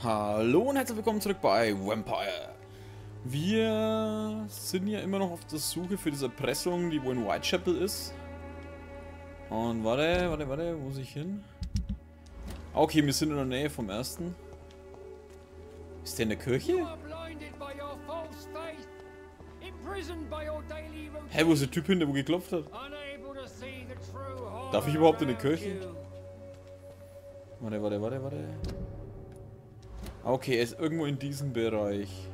Hallo und herzlich willkommen zurück bei Vampyr. Wir sind ja immer noch auf der Suche für diese Erpressung, die wo in Whitechapel ist. Und warte, wo muss ich hin? Okay, wir sind in der Nähe vom ersten. Ist der in der Kirche? Hä, wo ist der Typ hinter, wo geklopft hat? Darf ich überhaupt in die Kirche? Warte. Okay, er ist irgendwo in diesem Bereich.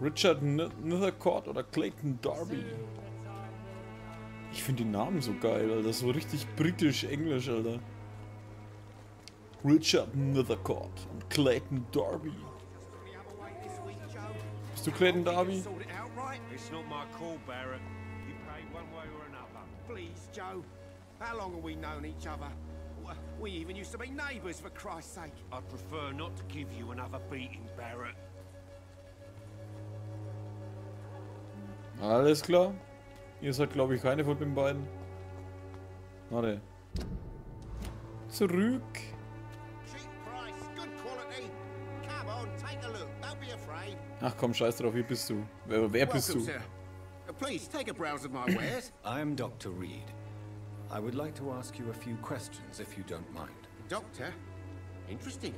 Richard Nethercourt oder Clayton Darby. Ich finde die Namen so geil, Alter. So richtig britisch-englisch, Alter. Richard Nethercourt und Clayton Darby. Bist du Clayton Darby? Please, Joe. How long have we known each other? We even used to be neighbours, for Christ's sake. I'd prefer not to give you another beating, Barrett. Alles klar. Ihr seid, glaube ich, keine von den beiden. Warte. Zurück. Ach komm, scheiß drauf, hier bist du. Wer bist du? Please take a browse of my wares. I'm Dr. Reed. I would like to ask you a few questions, if you don't mind. Doctor? Interesting.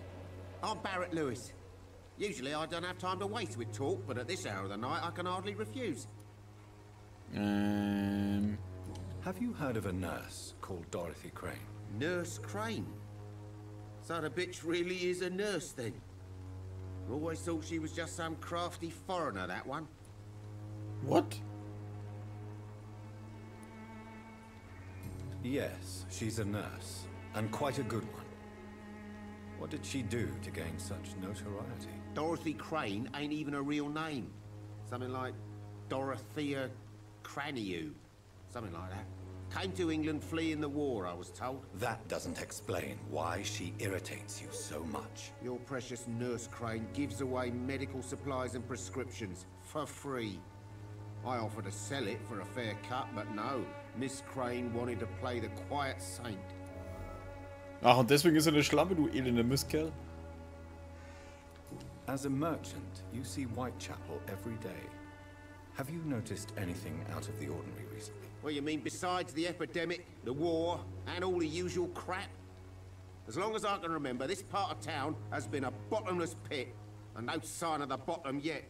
I'm Barrett Lewis. Usually I don't have time to waste with talk, but at this hour of the night I can hardly refuse. Have you heard of a nurse called Dorothy Crane? Nurse Crane? So the bitch really is a nurse then? Always thought she was just some crafty foreigner, that one. What? Yes, she's a nurse, and quite a good one. What did she do to gain such notoriety? Dorothy Crane ain't even a real name. Something like Dorothea Craniu. Something like that. Came to England fleeing the war, I was told. That doesn't explain why she irritates you so much. Your precious Nurse Crane gives away medical supplies and prescriptions for free. I offered to sell it for a fair cut, but no. Miss Crane wanted to play the quiet saint. Ach, und deswegen ist er eine Schlampe, du elender Mistkerl. As a merchant, you see Whitechapel every day. Have you noticed anything out of the ordinary recently? Well, you mean besides the epidemic, the war, and all the usual crap? As long as I can remember, this part of town has been a bottomless pit, and no sign of the bottom yet.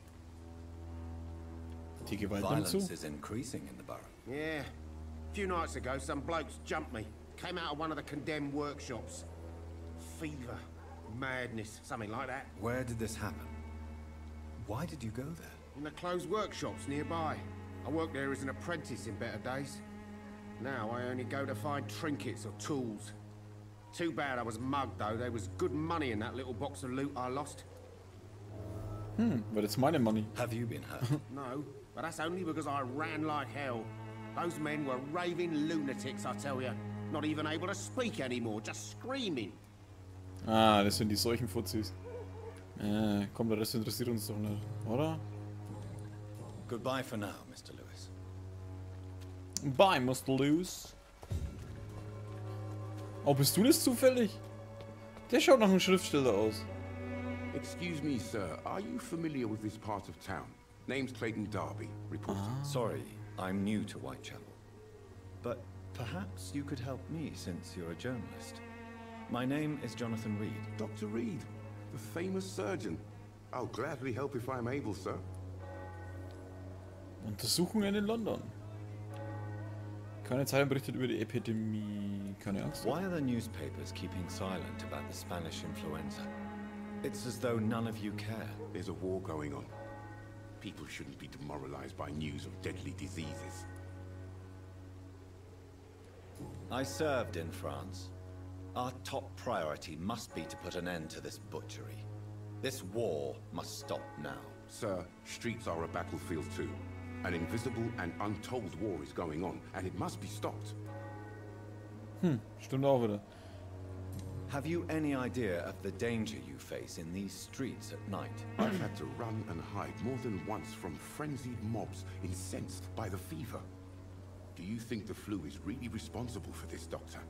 Violence is increasing in the borough. Yeah. A few nights ago, some blokes jumped me. Came out of one of the condemned workshops. Fever, madness, something like that. Where did this happen? Why did you go there? In the closed workshops nearby. I worked there as an apprentice in better days. Now I only go to find trinkets or tools. Too bad I was mugged though. There was good money in that little box of loot I lost. But it's my money. Have you been hurt? No, but that's only because I ran like hell. Those men were raving lunatics, I tell you. Not even able to speak anymore, just screaming. Ah, das sind die solchen Fuzis. Komm, der Rest interessiert uns doch nicht, oder? Goodbye for now, Mr. Lewis. Bye, Mr. Lewis. Oh, bist du das zufällig? Der schaut nach einem Schriftsteller aus. Excuse me, sir. Are you familiar with this part of town? Name's Clayton Darby, reporter. Sorry, I'm new to Whitechapel. But perhaps you could help me since you're a journalist. My name is Jonathan Reed. Dr. Reed, the famous surgeon. I'll gladly help if I'm able, sir. Untersuchungen in London. Keine Zeitung berichtet über die Epidemie. Keine Angst. Why are the newspapers keeping silent about the Spanish influenza? It's as though none of you care. There's a war going on. People shouldn't be demoralized by news of deadly diseases. I served in France. Our top priority must be to put an end to this butchery. This war must stop now. Sir, streets are a battlefield too. An invisible and untold war is going on, and it must be stopped. Stimmt auch wieder. Have you any idea of the danger you face in these streets at night? I've had to run and hide more than once from frenzied mobs incensed by the fever. Do you think the flu is really responsible for this, Doctor?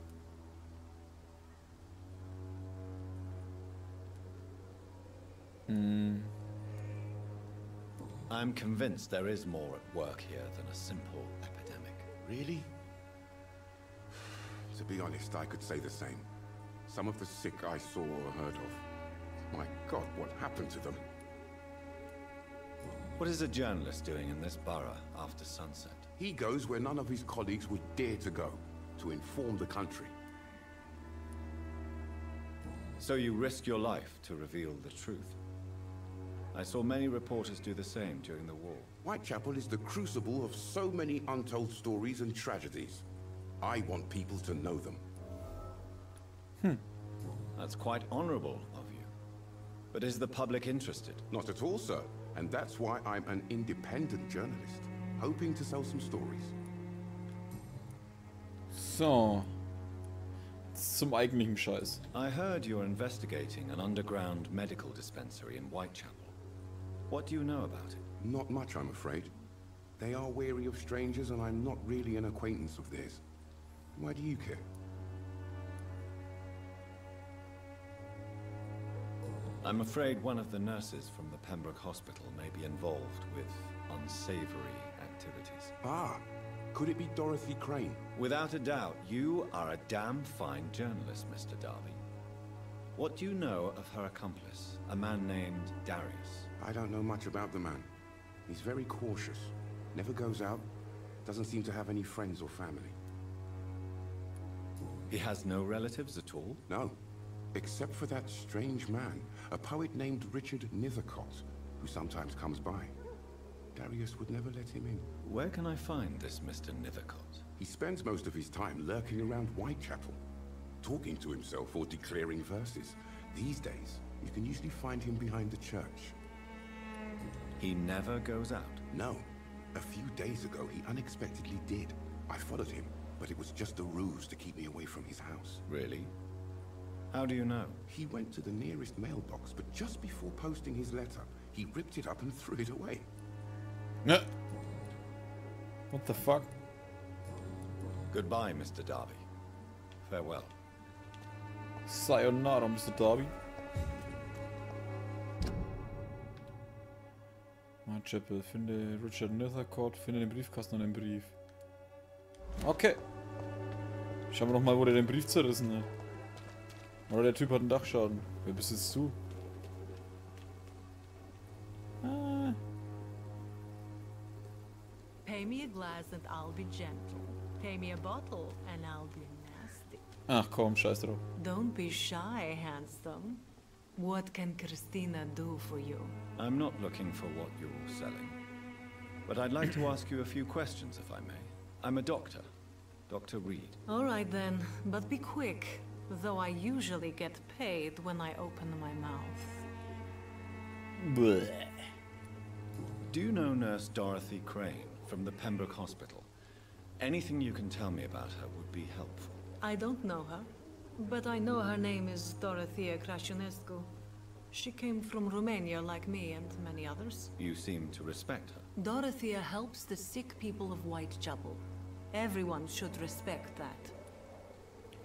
I'm convinced there is more at work here than a simple epidemic. Really? To be honest, I could say the same. Some of the sick I saw or heard of. My God, what happened to them? What is a journalist doing in this borough after sunset? He goes where none of his colleagues would dare to go, to inform the country. So you risk your life to reveal the truth. I saw many reporters do the same during the war. Whitechapel is the crucible of so many untold stories and tragedies. I want people to know them. That's quite honorable of you. But is the public interested? Not at all, sir. And that's why I'm an independent journalist, hoping to sell some stories. So. Zum eigentlichen Scheiß. I heard you're investigating an underground medical dispensary in Whitechapel. What do you know about it? Not much, I'm afraid. They are wary of strangers, and I'm not really an acquaintance of theirs. Why do you care? I'm afraid one of the nurses from the Pembroke Hospital may be involved with unsavory activities. Ah, could it be Dorothy Crane? Without a doubt, you are a damn fine journalist, Mr. Darby. What do you know of her accomplice, a man named Darius? I don't know much about the man. He's very cautious. Never goes out. Doesn't seem to have any friends or family. He has no relatives at all? No. Except for that strange man, a poet named Richard Nethercott, who sometimes comes by. Darius would never let him in. Where can I find this Mr. Nethercott? He spends most of his time lurking around Whitechapel, talking to himself or declaring verses. These days, you can usually find him behind the church. He never goes out? No. A few days ago, he unexpectedly did. I followed him, but it was just a ruse to keep me away from his house. Really? How do you know? He went to the nearest mailbox, but just before posting his letter, he ripped it up and threw it away. Ne. What the fuck? Goodbye, Mr. Darby. Farewell. Sayonara, Mr. Darby. Whitechapel, finde Richard Nethercott, finde den Briefkasten und den Brief. Okay. Schauen wir doch mal, wo der den Brief zerrissen hat. Oder der Typ hat einen Dachschaden. Wer besitzt du? Ah. Pay me a glass and I'll be gentle. Pay me a bottle and I'll be nasty. Ach komm, scheiß drauf. Don't be shy, handsome. What can Christina do for you? I'm not looking for what you're selling. But I'd like to ask you a few questions, if I may. I'm a doctor. Dr. Reed. All right then, but be quick. Though I usually get paid when I open my mouth. Bleh. Do you know Nurse Dorothy Crane from the Pembroke Hospital? Anything you can tell me about her would be helpful. I don't know her, but I know her name is Dorothea Crăciunescu. She came from Romania like me and many others. You seem to respect her. Dorothea helps the sick people of Whitechapel. Everyone should respect that.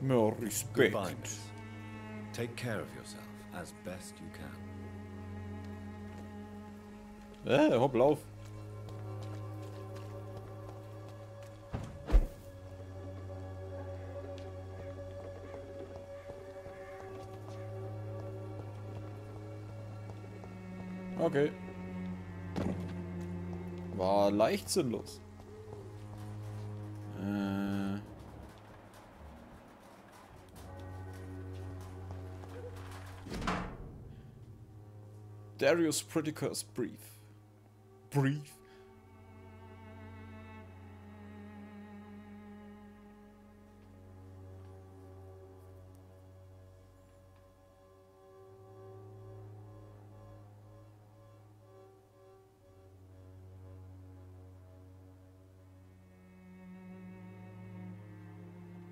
More respect. Goodbye, miss. Take care of yourself as best you can. Hopp, lauf. Okay. War leicht sinnlos. Darius Predica's brief. Brief?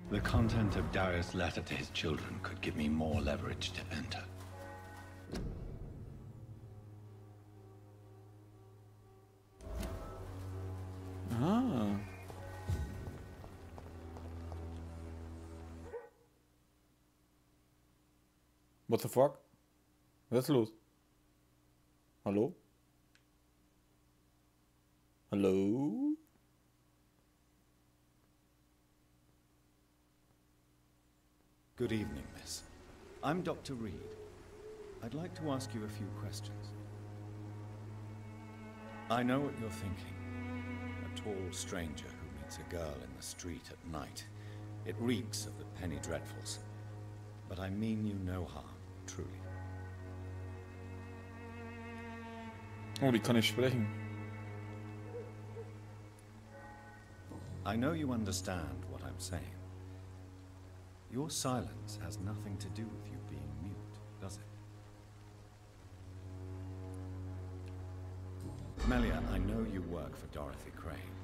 The content of Darius' letter to his children could give me more leverage to enter. Ah. What the fuck? Was ist los? Hallo? Hallo? Good evening, miss. I'm Dr. Reed. I'd like to ask you a few questions. I know what you're thinking. A tall stranger who meets a girl in the street at night. It reeks of the penny dreadfuls. But I mean you no harm, truly. Oh, die kann ich sprechen. I know you understand what I'm saying. Your silence has nothing to do with you being mute, does it? Melia, I know you work for Dorothy Crane.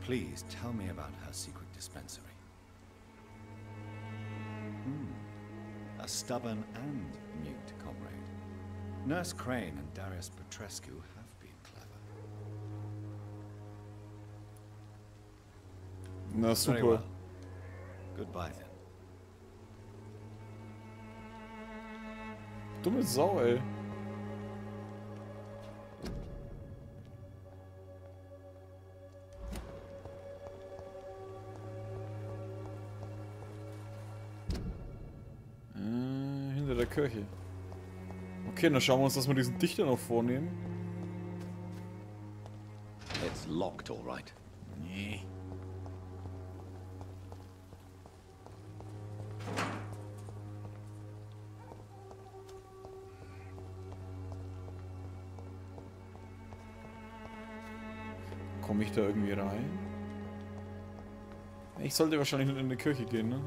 Please tell me about her secret dispensary. A stubborn and mute comrade. Nurse Crane and Darius Petrescu have been clever. Na Very super. well. Goodbye then. Dumme Sau, ey. Hinter der Kirche. Okay, dann schauen wir uns, dass wir diesen Dichter noch vornehmen. It's locked, all right. Nee. Komme ich da irgendwie rein? Ich sollte wahrscheinlich in eine Kirche gehen, ne?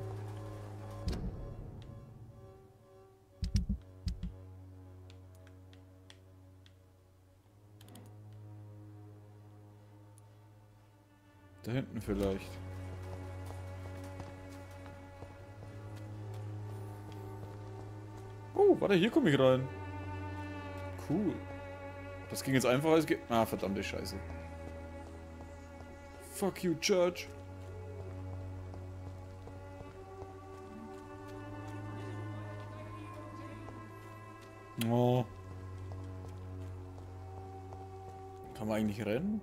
Da hinten vielleicht. Oh, warte, hier komme ich rein. Cool. Das ging jetzt einfacher als geht. Ah, verdammte Scheiße. Fuck you, Church. Oh. Kann man eigentlich rennen?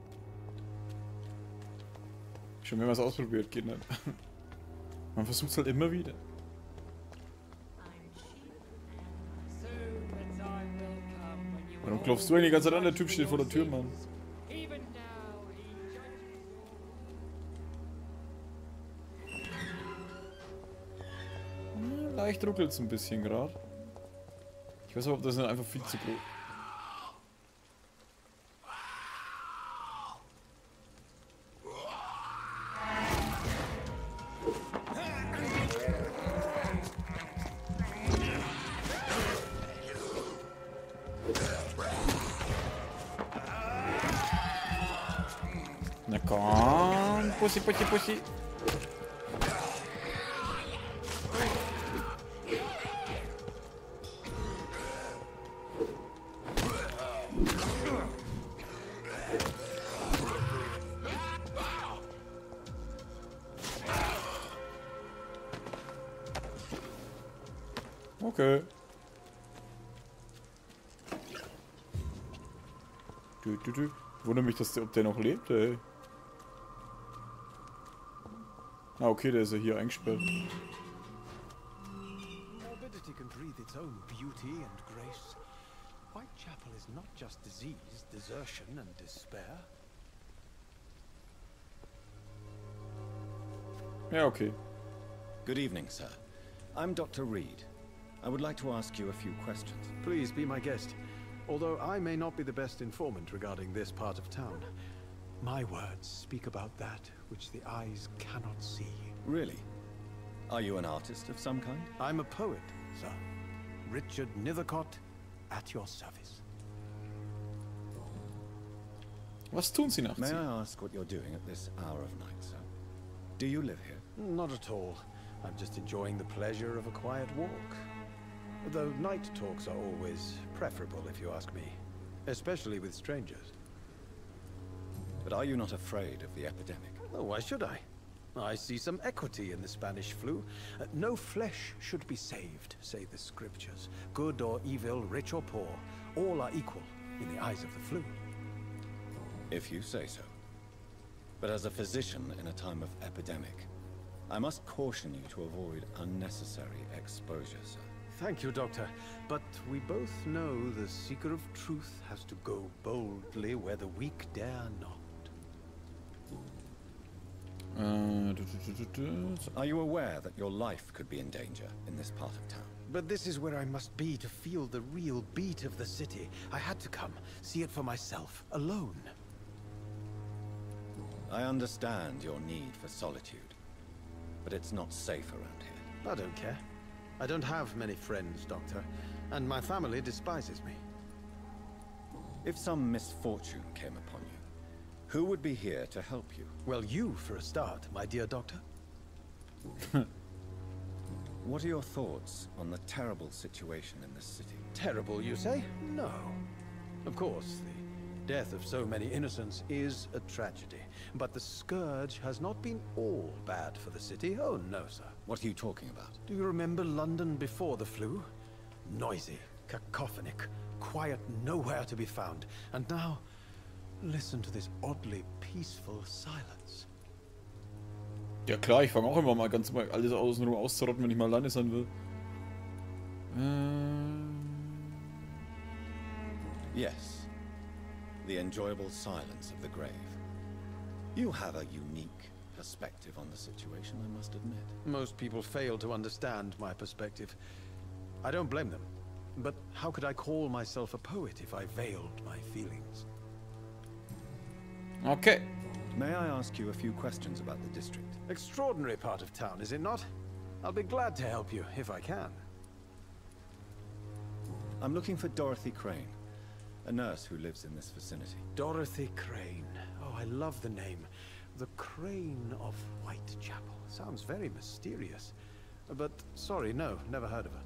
Schon mehrmals ausprobiert, geht nicht. Man versucht es halt immer wieder. Warum klopfst du eigentlich die ganze Zeit an? Der Typ steht vor der Tür, Mann. Leicht ruckelt es ein bisschen gerade. Ich weiß aber, ob das nicht einfach viel zu groß. Na komm, Pussy, Pussy, Pussy. Okay. Wundert mich, dass ob der noch lebt, ey. Ah, okay, der ist ja hier eingesperrt. Morbidity can breathe its own beauty and grace. Whitechapel is not just disease, desertion and despair. Ja, okay. Good evening, sir. I'm Dr. Reed. I would like to ask you a few questions. Please be my guest. Although I may not be the best informant regarding this part of town, my words speak about that which the eyes cannot see. Really? Are you an artist of some kind? I'm a poet, sir. Richard Nethercott, at your service. Was tun Sie nachts? May I ask what you're doing at this hour of night, sir? Do you live here? Not at all. I'm just enjoying the pleasure of a quiet walk. Though night talks are always preferable, if you ask me. Especially with strangers. But are you not afraid of the epidemic? Oh, why should I? I see some equity in the Spanish flu. No flesh should be saved, say the scriptures. Good or evil, rich or poor, all are equal. in the eyes of the flu. If you say so. But as a physician in a time of epidemic, I must caution you to avoid unnecessary exposure, sir. Thank you, Doctor. But we both know the seeker of truth has to go boldly where the weak dare not. Are you aware that your life could be in danger in this part of town? But this is where I must be to feel the real beat of the city. I had to come, see it for myself, alone. I understand your need for solitude, but it's not safe around here. I don't care. I don't have many friends, Doctor, and my family despises me. If some misfortune came upon you, who would be here to help you? Well, you for a start, my dear Doctor. What are your thoughts on the terrible situation in this city? Terrible, you say? No. Of course, the death of so many innocents is a tragedy. But the scourge has not been all bad for the city. Oh, no, sir. What are you talking about? Do you remember London before the flu? Noisy, cacophonic, quiet nowhere to be found. And now, listen to this oddly peaceful silence. Ja klar, ich fange auch immer mal ganz mal alles außenrum auszurotten, wenn ich mal alleine sein will. Yes. The enjoyable silence of the grave. You have a unique perspective on the situation, I must admit. Most people fail to understand my perspective. I don't blame them. But how could I call myself a poet if I veiled my feelings? Okay. May I ask you a few questions about the district? Extraordinary part of town, is it not? I'll be glad to help you, if I can. I'm looking for Dorothy Crane, a nurse who lives in this vicinity. Dorothy Crane. Oh, I love the name. The Crane of Whitechapel. Sounds very mysterious. But, sorry, no, never heard of her.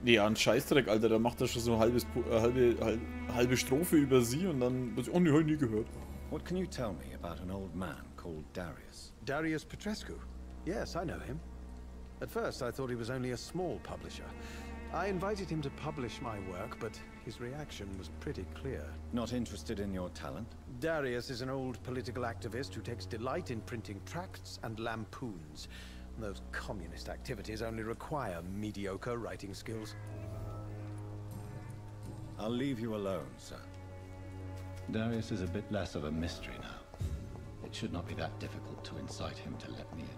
Ja, ein Scheißdreck, Alter, da macht er schon so halbe Strophe über sie und dann... Oh, ne, hab ich nie gehört. What can you tell me about an old man called Darius? Darius Petrescu? Yes, I know him. At first, I thought he was only a small publisher. I invited him to publish my work, but his reaction was pretty clear. Not interested in your talent? Darius is an old political activist who takes delight in printing tracts and lampoons. Those communist activities only require mediocre writing skills. I'll leave you alone, sir. Darius is a bit less of a mystery now. It should not be that difficult to incite him to let me in.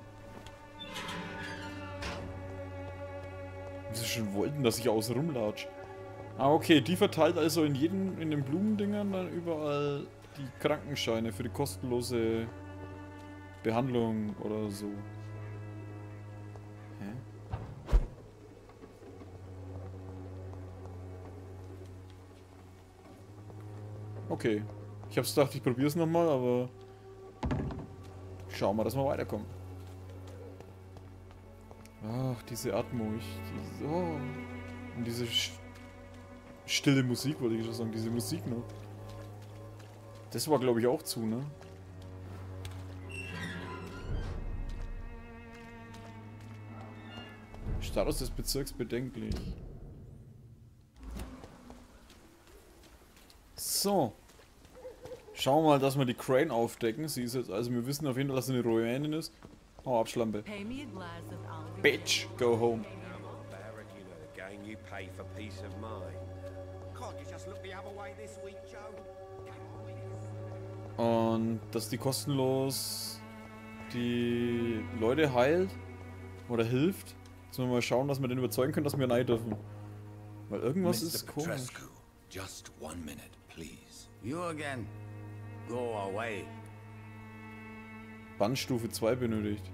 Wie sie schon wollten, dass ich außen rumlatsch. Ah, okay, die verteilt also in den Blumendingern dann überall die Krankenscheine für die kostenlose Behandlung oder so. Hä? Okay. Ich hab's gedacht, ich probier's nochmal, aber schauen wir, dass wir weiterkommen. Ach, diese Atmo, oh. Und diese stille Musik, wollte ich schon sagen, diese Musik noch. Das war, glaube ich, auch zu, ne? Status des Bezirks bedenklich. So. Schauen wir mal, dass wir die Crane aufdecken. Sie ist jetzt, also wir wissen auf jeden Fall, dass sie eine Rumänin ist. Hau ab, Schlampe. Bitch, go home. Und dass die kostenlos die Leute heilt oder hilft. Jetzt müssen wir mal schauen, dass wir den überzeugen können, dass wir rein dürfen. Weil irgendwas ist komisch. Just 1 minute, please. You again. Go away. Bannstufe 2 benötigt.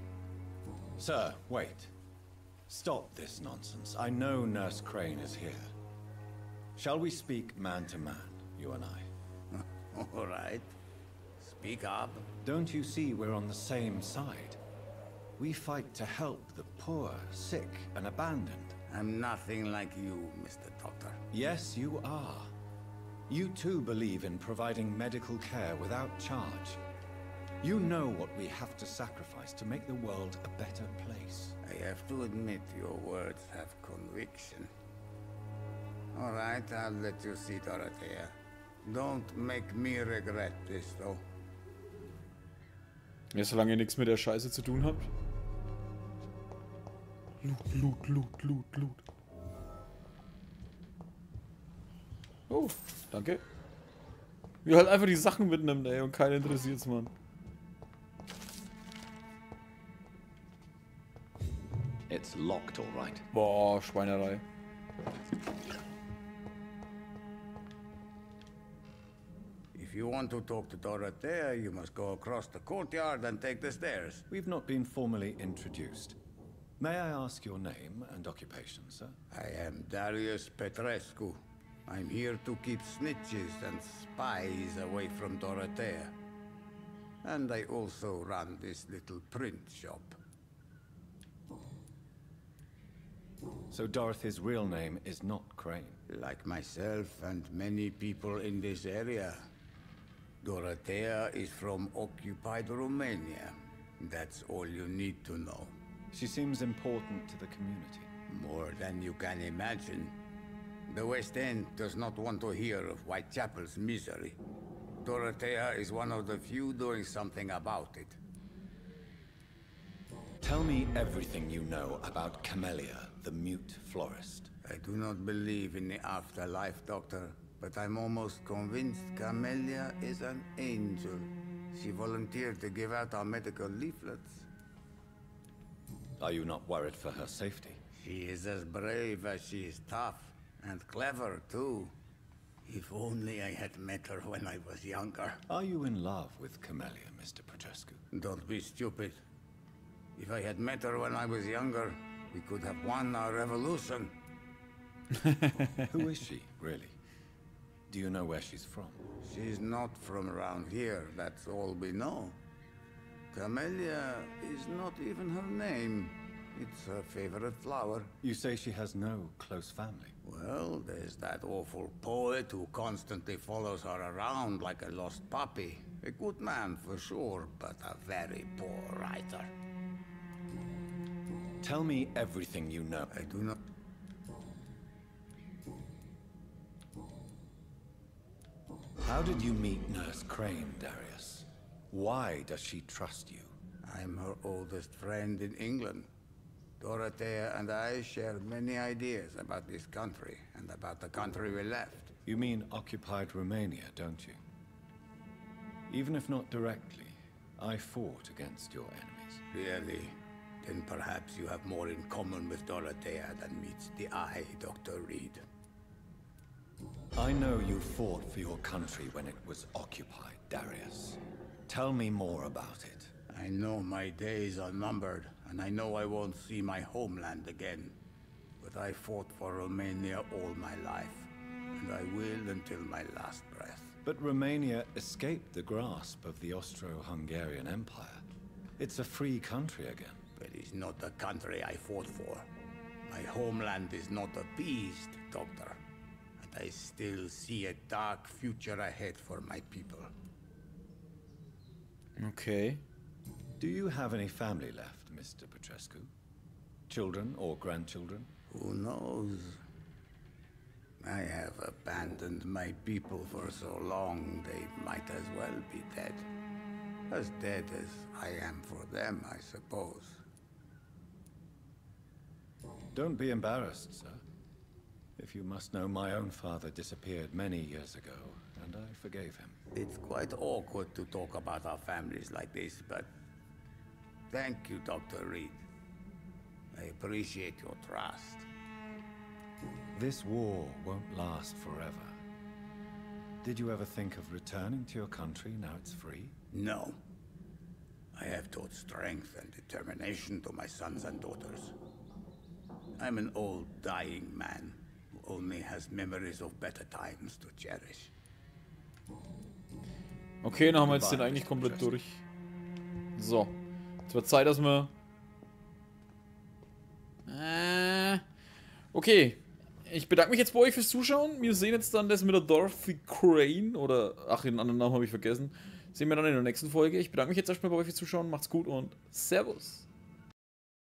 Sir, wait. Stop this nonsense. I know Nurse Crane is here. Shall we speak man to man, you and I? All right. Speak up. Don't you see we're on the same side? We fight to help the poor, sick, and abandoned. I'm nothing like you, Mr. Doctor. Yes, you are. You too believe in providing medical care without charge. You know what we have to sacrifice to make the world a better place. I have to admit your words have conviction. All right, I'll let you see Dorothy. Don't make me regret this, though. Ja, solange ihr nichts mit der Scheiße zu tun habt. Loot. Oh, danke. Wie halt einfach die Sachen mitnimmt, ey, und keiner interessiert's, Mann. It's locked, all right. Boah, Schweinerei. If you want to talk to Dorothy, you must go across the courtyard and take the stairs. We've not been formally introduced. May I ask your name and occupation, sir? I am Darius Petrescu. I'm here to keep snitches and spies away from Dorothea. And I also run this little print shop. So Dorothy's real name is not Crane. Like myself and many people in this area, Dorothea is from occupied Romania. That's all you need to know. She seems important to the community. More than you can imagine. The West End does not want to hear of Whitechapel's misery. Dorothea is one of the few doing something about it. Tell me everything you know about Camellia, the mute florist. I do not believe in the afterlife, Doctor, but I'm almost convinced Camellia is an angel. She volunteered to give out our medical leaflets. Are you not worried for her safety? She is as brave as she is tough. And clever, too. If only I had met her when I was younger. Are you in love with Camellia, Mr. Petrescu? Don't be stupid. If I had met her when I was younger, we could have won our revolution. Who is she, really? Do you know where she's from? She's not from around here, that's all we know. Camellia is not even her name. It's her favorite flower. You say she has no close family? Well, there's that awful poet who constantly follows her around like a lost puppy. A good man for sure, but a very poor writer. Tell me everything you know. I do not... How did you meet Nurse Crane, Darius? Why does she trust you? I'm her oldest friend in England. Dorothea and I share many ideas about this country and about the country we left. You mean occupied Romania, don't you? Even if not directly, I fought against your enemies. Really? Then perhaps you have more in common with Dorothea than meets the eye, Dr. Reed. I know you fought for your country when it was occupied, Darius. Tell me more about it. I know my days are numbered, and I know I won't see my homeland again. But I fought for Romania all my life, and I will until my last breath. But Romania escaped the grasp of the Austro-Hungarian Empire. It's a free country again. But it's not the country I fought for. My homeland is not appeased, Doctor. And I still see a dark future ahead for my people. Okay. Do you have any family left, Mr. Petrescu? Children or grandchildren? Who knows? I have abandoned my people for so long, they might as well be dead. As dead as I am for them, I suppose. Don't be embarrassed, sir. If you must know, my own father disappeared many years ago, and I forgave him. It's quite awkward to talk about our families like this, but... Thank you, Dr. Reed. I appreciate your trust. This war won't last forever. Did you ever think of returning to your country now it's free? No. I have taught strength and determination to my sons and daughters. I'm an old, dying man who only has memories of better times to cherish. Okay, dann haben wir jetzt den eigentlich komplett durch. So. Es wird Zeit, dass wir... Okay. Ich bedanke mich jetzt bei euch fürs Zuschauen. Wir sehen jetzt dann das mit der Dorothy Crane. Oder... Ach, den anderen Namen habe ich vergessen. Sehen wir dann in der nächsten Folge. Ich bedanke mich jetzt erstmal bei euch fürs Zuschauen. Macht's gut und Servus.